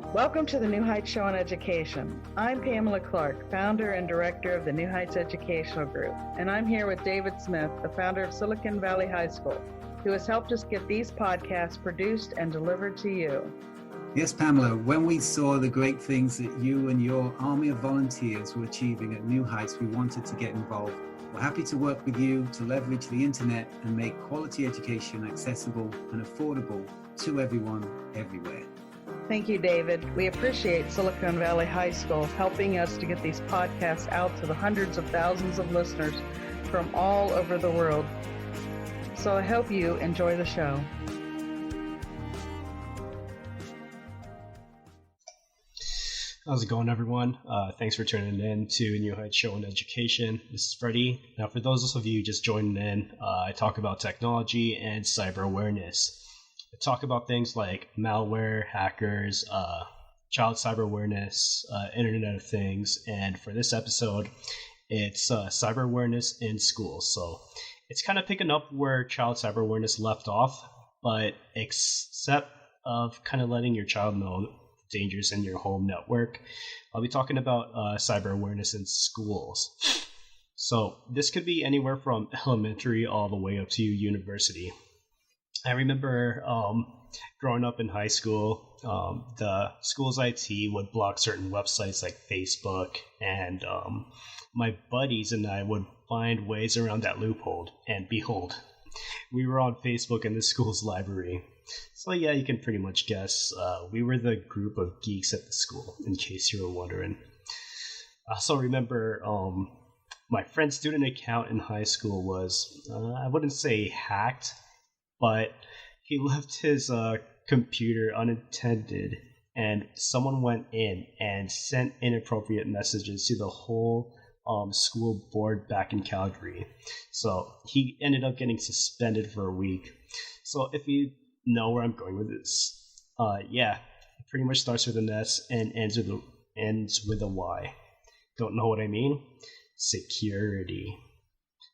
Welcome to the New Heights Show on Education. I'm Pamela Clark, founder and director of the New Heights Educational Group, and I'm here with David Smith, the founder of Silicon Valley High School, who has helped us get these podcasts produced and delivered to you. Yes, Pamela, when we saw the great things that you and your army of volunteers were achieving at New Heights, we wanted to get involved. We're happy to work with you to leverage the internet and make quality education accessible and affordable to everyone, everywhere. Thank you, David. We appreciate Silicon Valley High School helping us to get these podcasts out to the hundreds of thousands of listeners from all over the world. So I hope you enjoy the show. How's it going, everyone? Thanks for tuning in to New Heights Show on Education. This is Freddie. Now, for those of you just joining in, I talk about technology and cyber awareness. I talk about things like malware, hackers, child cyber awareness, Internet of Things, and for this episode, it's cyber awareness in schools. So it's kind of picking up where child cyber awareness left off, but except of kind of letting your child know dangers in your home network. I'll be talking about cyber awareness in schools. So this could be anywhere from elementary all the way up to university. I remember growing up in high school, the school's IT would block certain websites like Facebook, and my buddies and I would find ways around that loophole, and behold, we were on Facebook in the school's library. So yeah, you can pretty much guess. We were the group of geeks at the school, in case you were wondering. I also remember my friend's student account in high school was, I wouldn't say hacked, but he left his computer unattended, and someone went in and sent inappropriate messages to the whole school board back in Calgary. So he ended up getting suspended for a week. So if you know where I'm going with this, yeah, it pretty much starts with an S and ends with a Y. Don't know what I mean? Security.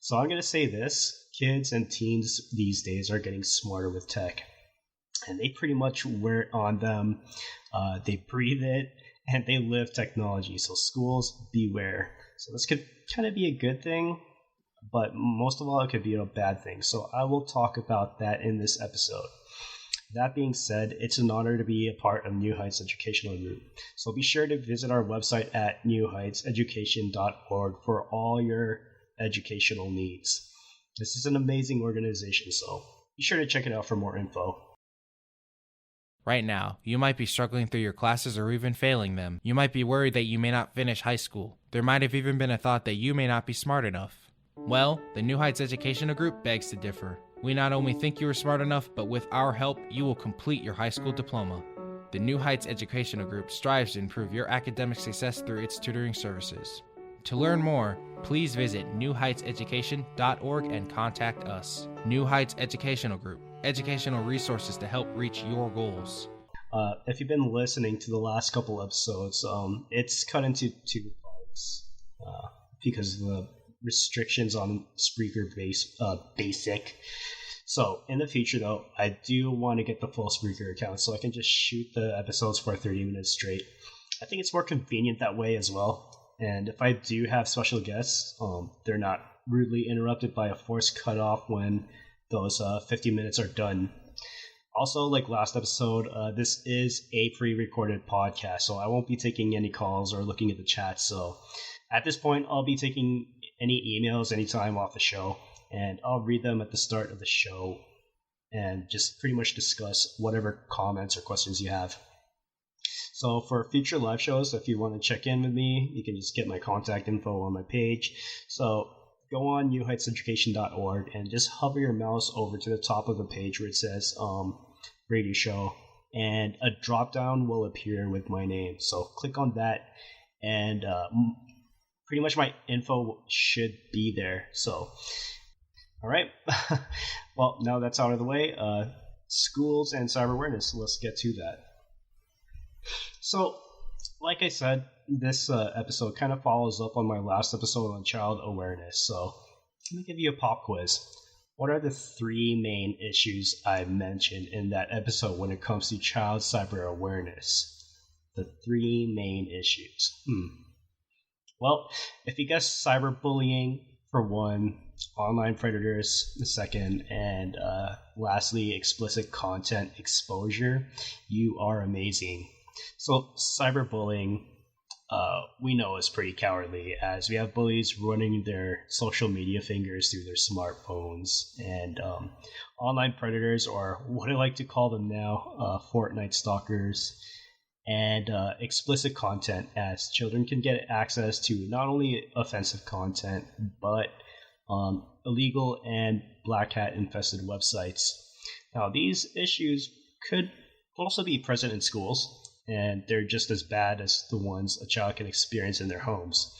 So I'm going to say this. Kids and teens these days are getting smarter with tech, and they pretty much wear it on them. They breathe it, and they live technology. So schools, beware. So this could kind of be a good thing, but most of all, it could be a bad thing. So I will talk about that in this episode. That being said, it's an honor to be a part of New Heights Educational Group. So be sure to visit our website at newheightseducation.org for all your educational needs. This is an amazing organization, so be sure to check it out for more info. Right now, you might be struggling through your classes or even failing them. You might be worried that you may not finish high school. There might have even been a thought that you may not be smart enough. Well, the New Heights Educational Group begs to differ. We not only think you are smart enough, but with our help, you will complete your high school diploma. The New Heights Educational Group strives to improve your academic success through its tutoring services. To learn more, please visit newheightseducation.org and contact us. New Heights Educational Group, educational resources to help reach your goals. If you've been listening to the last couple episodes, it's cut into two parts because of the restrictions on Spreaker Basic. So in the future, though, I do want to get the full Spreaker account so I can just shoot the episodes for 30 minutes straight. I think it's more convenient that way as well. And if I do have special guests, they're not rudely interrupted by a forced cutoff when those 50 minutes are done. Also, like last episode, this is a pre-recorded podcast, so I won't be taking any calls or looking at the chat. So at this point, I'll be taking any emails anytime off the show, and I'll read them at the start of the show and just pretty much discuss whatever comments or questions you have. So for future live shows, if you want to check in with me, you can just get my contact info on my page. So go on newheightseducation.org and just hover your mouse over to the top of the page where it says radio show, and a drop down will appear with my name. So click on that, and pretty much my info should be there. So, all right. Well, now that's out of the way, schools and cyber awareness, let's get to that. So, like I said, this episode kind of follows up on my last episode on child awareness. So, let me give you a pop quiz. What are the three main issues I mentioned in that episode when it comes to child cyber awareness? the three main issues. Well, if you guess cyberbullying for one, online predators the second, and lastly, explicit content exposure, you are amazing. So cyberbullying, we know is pretty cowardly, as we have bullies running their social media fingers through their smartphones, and online predators, or what I like to call them now, Fortnite stalkers, and explicit content, as children can get access to not only offensive content, but illegal and black hat infested websites. Now, these issues could also be present in schools, and they're just as bad as the ones a child can experience in their homes.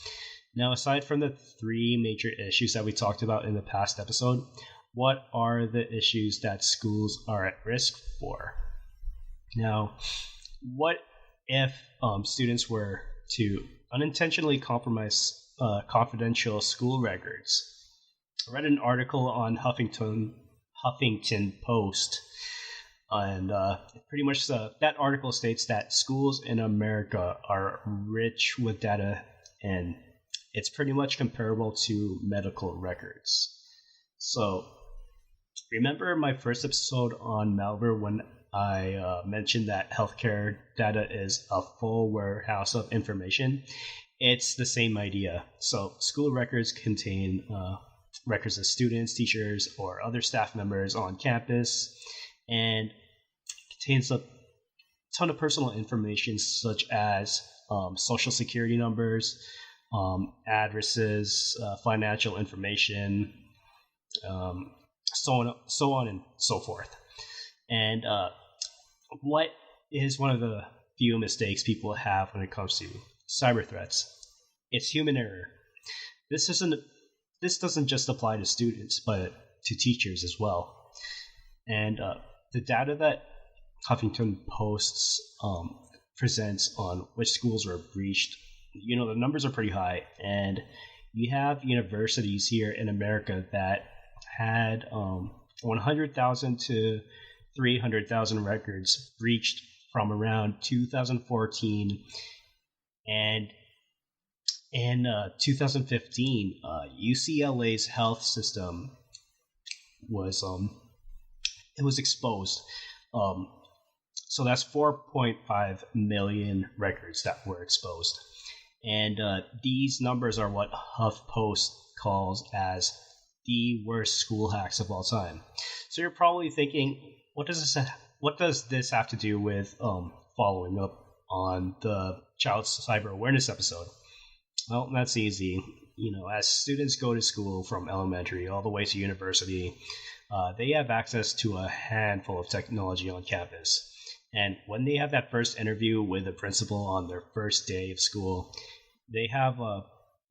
Now, aside from the three major issues that we talked about in the past episode, what are the issues that schools are at risk for? Now, what if students were to unintentionally compromise confidential school records? I read an article on Huffington Post, and pretty much that article states that schools in America are rich with data, and it's pretty much comparable to medical records. So, remember my first episode on malware when I mentioned that healthcare data is a full warehouse of information? It's the same idea. So, school records contain records of students, teachers, or other staff members on campus, and contains a ton of personal information such as social security numbers, addresses, financial information, so on and so forth. And what is one of the few mistakes people have when it comes to cyber threats? It's human error. This doesn't just apply to students, but to teachers as well. And the data that Huffington Post presents on which schools were breached, the numbers are pretty high. And you have universities here in America that had 100,000 to 300,000 records breached from around 2014, and in 2015, UCLA's health system was exposed. So that's 4.5 million records that were exposed, and these numbers are what HuffPost calls as the worst school hacks of all time. So you're probably thinking, what does this have to do with following up on the child cyber awareness episode? Well, that's easy. As students go to school from elementary all the way to university, they have access to a handful of technology on campus. And when they have that first interview with the principal on their first day of school, they have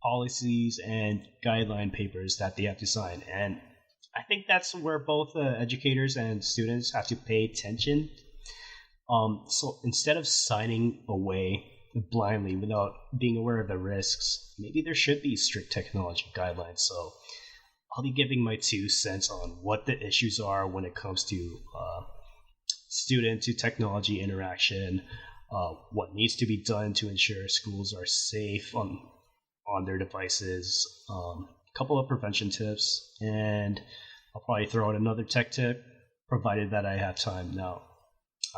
policies and guideline papers that they have to sign. And I think that's where both educators and students have to pay attention. So instead of signing away blindly without being aware of the risks, maybe there should be strict technology guidelines. So I'll be giving my 2 cents on what the issues are when it comes to student to technology interaction, what needs to be done to ensure schools are safe on their devices, a couple of prevention tips, and I'll probably throw out another tech tip, provided that I have time. Now,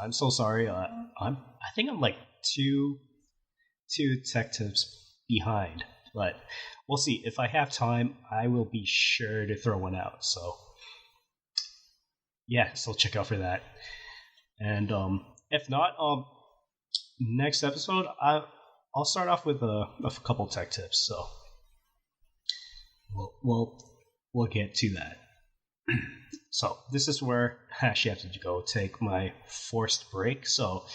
I'm so sorry. I think I'm like two tech tips behind, but we'll see. If I have time, I will be sure to throw one out. So yeah, so check out for that. And if not, next episode I'll start off with a couple tech tips. So we'll get to that. So this is where I actually have to go take my forced break. So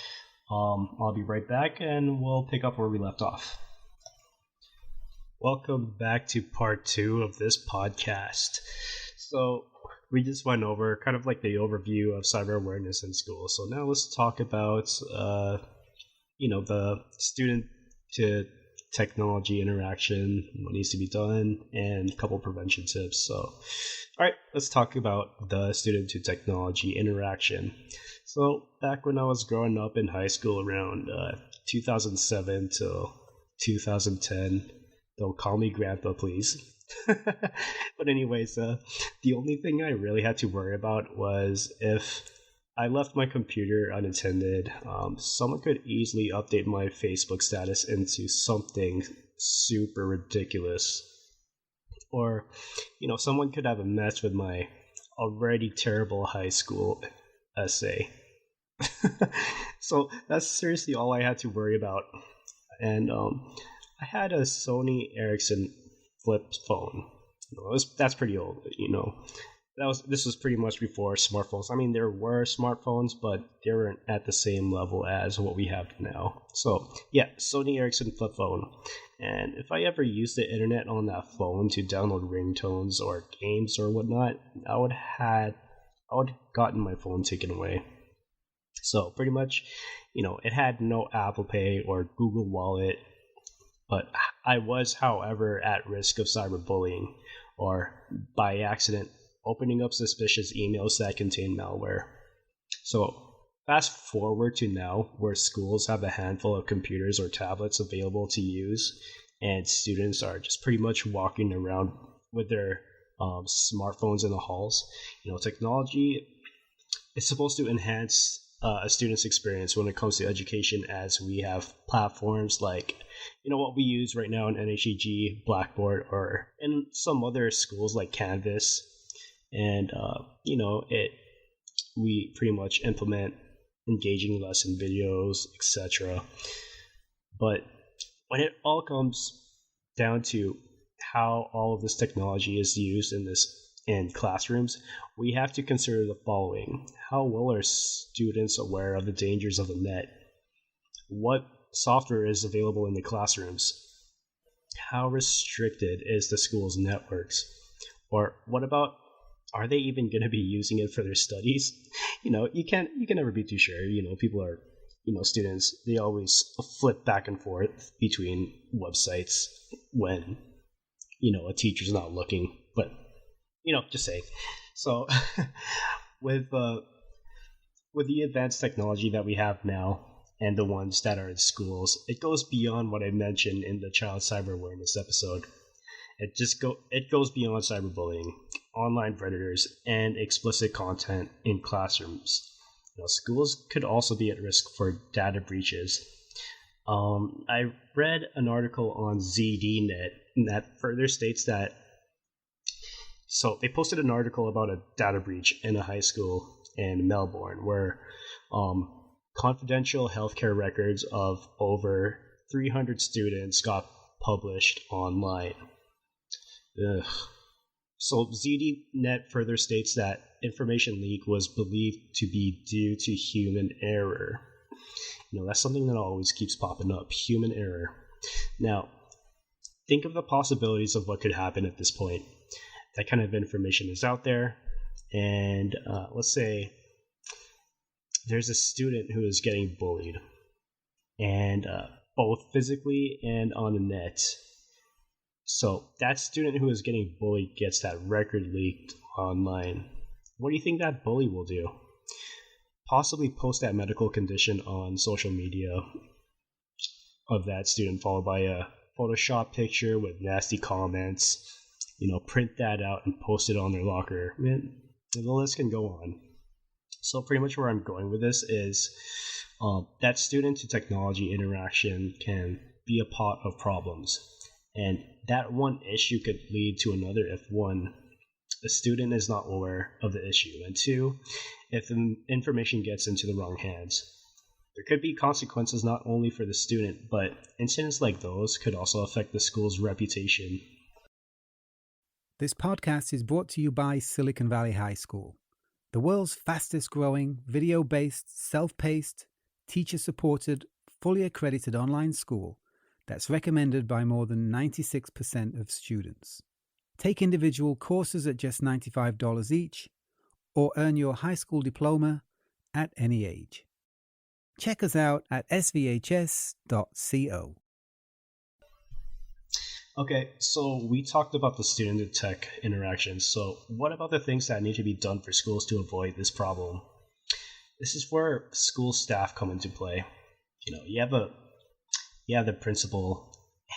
I'll be right back, and we'll pick up where we left off. Welcome back to part 2 of this podcast. So we just went over kind of like the overview of cyber awareness in school. So now let's talk about, the student to technology interaction, what needs to be done, and a couple prevention tips. So, all right, let's talk about the student to technology interaction. So, back when I was growing up in high school around 2007 till 2010, don't call me grandpa, please. But anyways, the only thing I really had to worry about was if I left my computer unattended, someone could easily update my Facebook status into something super ridiculous. Or, someone could have a mess with my already terrible high school essay. So that's seriously all I had to worry about. And I had a Sony Ericsson flip phone. That's pretty old, This was pretty much before smartphones. I mean, there were smartphones, but they weren't at the same level as what we have now. So, yeah, Sony Ericsson flip phone. And if I ever used the internet on that phone to download ringtones or games or whatnot, I would have gotten my phone taken away. So, pretty much, it had no Apple Pay or Google Wallet. But I was, however, at risk of cyberbullying or by accident opening up suspicious emails that contain malware. So fast forward to now, where schools have a handful of computers or tablets available to use, and students are just pretty much walking around with their smartphones in the halls. Technology is supposed to enhance a student's experience when it comes to education, as we have platforms like what we use right now in NHEG, Blackboard, or in some other schools like Canvas. And we pretty much implement engaging lesson videos, etc. But when it all comes down to how all of this technology is used in classrooms, we have to consider the following: how well are students aware of the dangers of the net? What software is available in the classrooms? How restricted is the school's networks? Or what about, are they even going to be using it for their studies? You can never be too sure. People are, students, they always flip back and forth between websites when, a teacher's not looking. But, just saying. So with the advanced technology that we have now and the ones that are in schools, it goes beyond what I mentioned in the child cyber awareness episode. It goes beyond cyberbullying, online predators, and explicit content in classrooms. Schools could also be at risk for data breaches. I read an article on ZDNet that further states that. So they posted an article about a data breach in a high school in Melbourne where confidential healthcare records of over 300 students got published online. Ugh. So ZDNet further states that information leak was believed to be due to human error. That's something that always keeps popping up: human error. Now, think of the possibilities of what could happen at this point. That kind of information is out there, and let's say there's a student who is getting bullied, and both physically and on the net. So that student who is getting bullied gets that record leaked online. What do you think that bully will do? Possibly post that medical condition on social media of that student, followed by a Photoshop picture with nasty comments. Print that out and post it on their locker. Man, the list can go on. So pretty much where I'm going with this is that student to technology interaction can be a pot of problems. And that one issue could lead to another if one, the student is not aware of the issue, and two, if the information gets into the wrong hands. There could be consequences not only for the student, but incidents like those could also affect the school's reputation. This podcast is brought to you by Silicon Valley High School, the world's fastest growing, video-based, self-paced, teacher-supported, fully accredited online school that's recommended by more than 96% of students. Take individual courses at just $95 each, or earn your high school diploma at any age. Check us out at svhs.co. Okay, so we talked about the student to tech interactions. So, what about the things that need to be done for schools to avoid this problem? This is where school staff come into play. You have the principal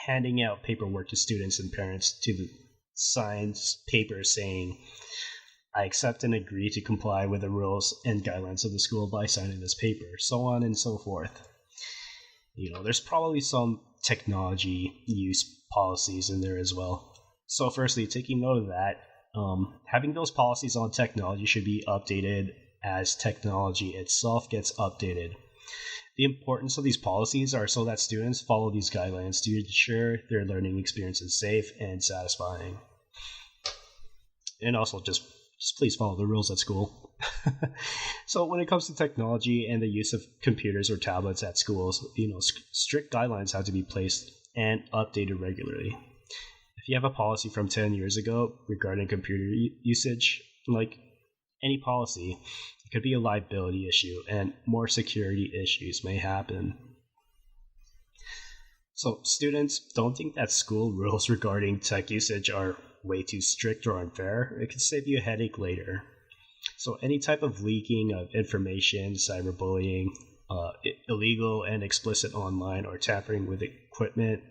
handing out paperwork to students and parents to the signs paper saying, "I accept and agree to comply with the rules and guidelines of the school by signing this paper," so on and so forth. There's probably some technology use policies in there as well. So, firstly, taking note of that, having those policies on technology should be updated as technology itself gets updated. The importance of these policies are so that students follow these guidelines to ensure their learning experience is safe and satisfying. And also, just please follow the rules at school. So when it comes to technology and the use of computers or tablets at schools, strict guidelines have to be placed and updated regularly. If you have a policy from 10 years ago regarding computer usage, like any policy, it could be a liability issue and more security issues may happen. So students, don't think that school rules regarding tech usage are way too strict or unfair. It could save you a headache later. So any type of leaking of information, cyberbullying, illegal and explicit online or tampering with equipment,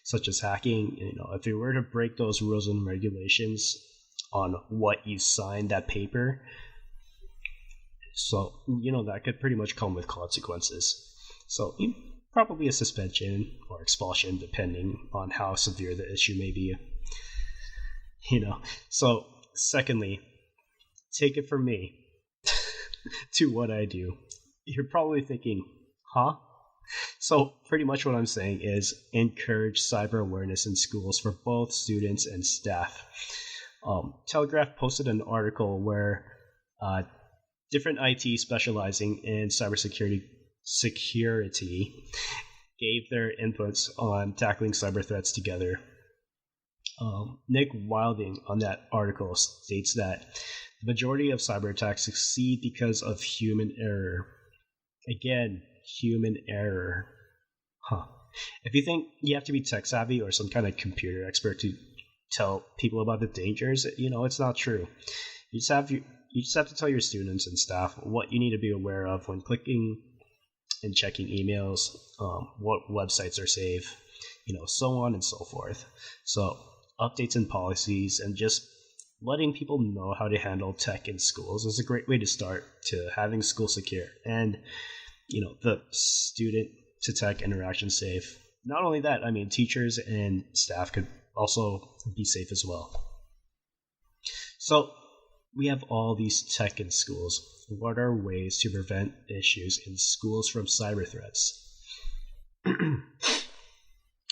such as hacking, if you were to break those rules and regulations on what you signed that paper, so that could pretty much come with consequences. So probably a suspension or expulsion, depending on how severe the issue may be. So secondly, take it from me to what I do. You're probably thinking, huh? So pretty much what I'm saying is encourage cyber awareness in schools for both students and staff. Telegraph posted an article where different IT specializing in cybersecurity gave their inputs on tackling cyber threats together. Nick Wilding on that article states that the majority of cyber attacks succeed because of human error. Again, human error. If you think you have to be tech savvy or some kind of computer expert to tell people about the dangers, it's not true. You just have to tell your students and staff what you need to be aware of when clicking and checking emails, what websites are safe, so on and so forth. So updates and policies and just letting people know how to handle tech in schools is a great way to start to having school secure and the student to tech interaction safe. Not only that, teachers and staff could also be safe as well. So we have all these tech in schools. What are ways to prevent issues in schools from cyber threats?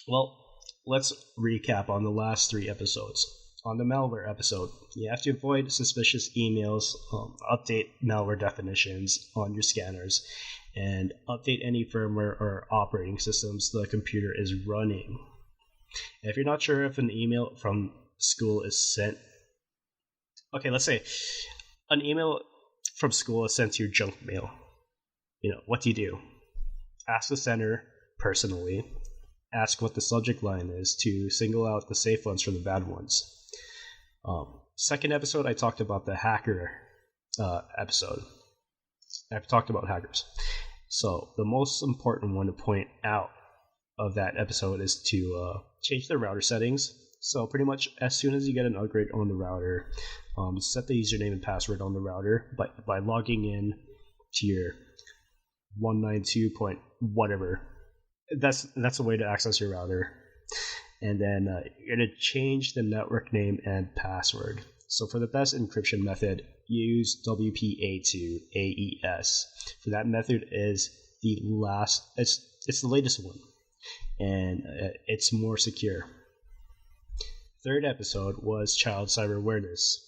Well, let's recap on the last 3 episodes. On the malware episode, you have to avoid suspicious emails, update malware definitions on your scanners, and update any firmware or operating systems the computer is running. If you're not sure if an email from school is sent, let's say an email from school is sent to your junk mail. What do? Ask the sender personally. Ask what the subject line is to single out the safe ones from the bad ones. Second episode, I talked about the hacker episode. I've talked about hackers. So the most important one to point out of that episode is to change the router settings. So pretty much as soon as you get an upgrade on the router, set the username and password on the router by logging in to your 192 point whatever. That's a way to access your router. And then you're going to change the network name and password. So for the best encryption method, use WPA2 AES. For that method is it's the latest one, and it's more secure. Third episode was child cyber awareness.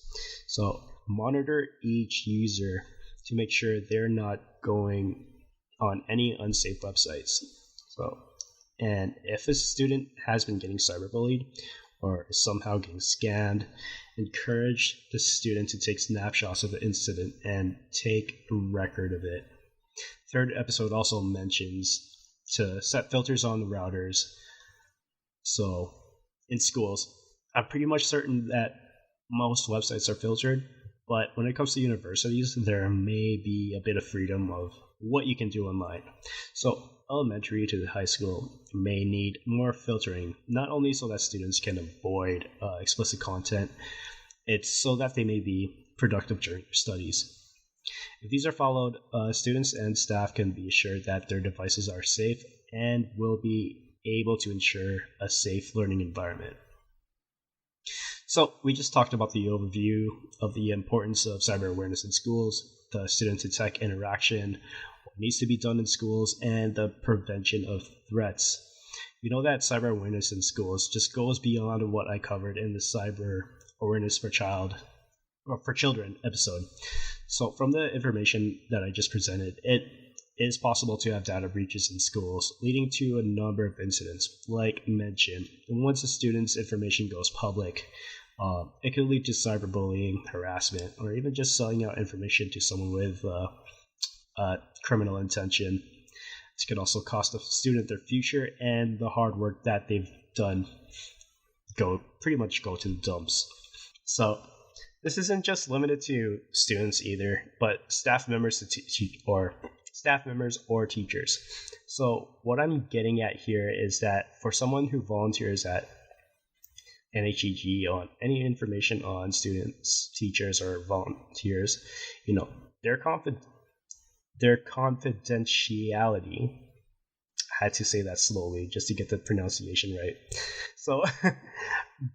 So monitor each user to make sure they're not going on any unsafe websites. And if a student has been getting cyberbullied or is somehow getting scanned, encourage the student to take snapshots of the incident and take a record of it. Third episode also mentions to set filters on the routers. So in schools, I'm pretty much certain that most websites are filtered, but when it comes to universities, there may be a bit of freedom of what you can do online. So elementary to the high school may need more filtering, not only so that students can avoid explicit content, it's so that they may be productive during their studies. If these are followed, students and staff can be assured that their devices are safe and will be able to ensure a safe learning environment. So we just talked about the overview of the importance of cyber awareness in schools, the student-to-tech interaction, what needs to be done in schools, and the prevention of threats. We know that cyber awareness in schools just goes beyond what I covered in the cyber awareness for children episode. So from the information that I just presented, it is possible to have data breaches in schools, leading to a number of incidents. Like mentioned, once a student's information goes public, it could lead to cyberbullying, harassment, or even just selling out information to someone with criminal intention. This could also cost a student their future, and the hard work that they've done pretty much go to the dumps. So this isn't just limited to students either, but staff members or teachers. So what I'm getting at here is that for someone who volunteers at NHEG on any information on students, teachers, or volunteers, their confidentiality, I had to say that slowly just to get the pronunciation right. So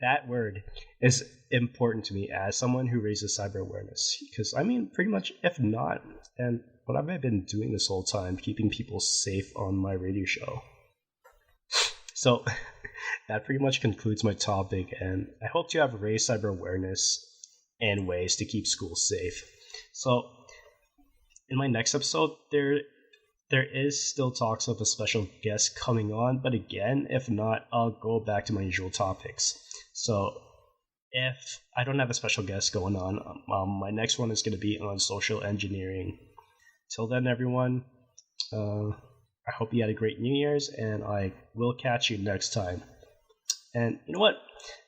that word is important to me as someone who raises cyber awareness, because pretty much if not, and what have I been doing this whole time, keeping people safe on my radio show? So that pretty much concludes my topic, and I hope to have raised cyber awareness and ways to keep schools safe. So in my next episode, there is still talks of a special guest coming on, but again, if not, I'll go back to my usual topics. So if I don't have a special guest going on, my next one is going to be on social engineering. Till then, everyone, I hope you had a great New Year's, and I will catch you next time. And you know what?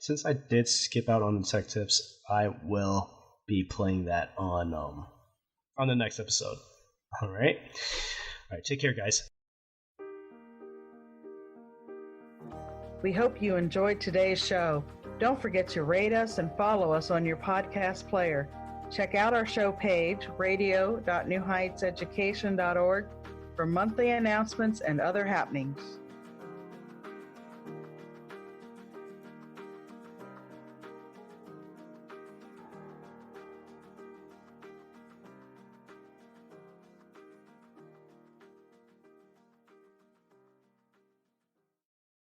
Since I did skip out on the tech tips, I will be playing that on the next episode. All right, take care, guys. We hope you enjoyed today's show. Don't forget to rate us and follow us on your podcast player. Check out our show page, radio.newheightseducation.org, for monthly announcements and other happenings.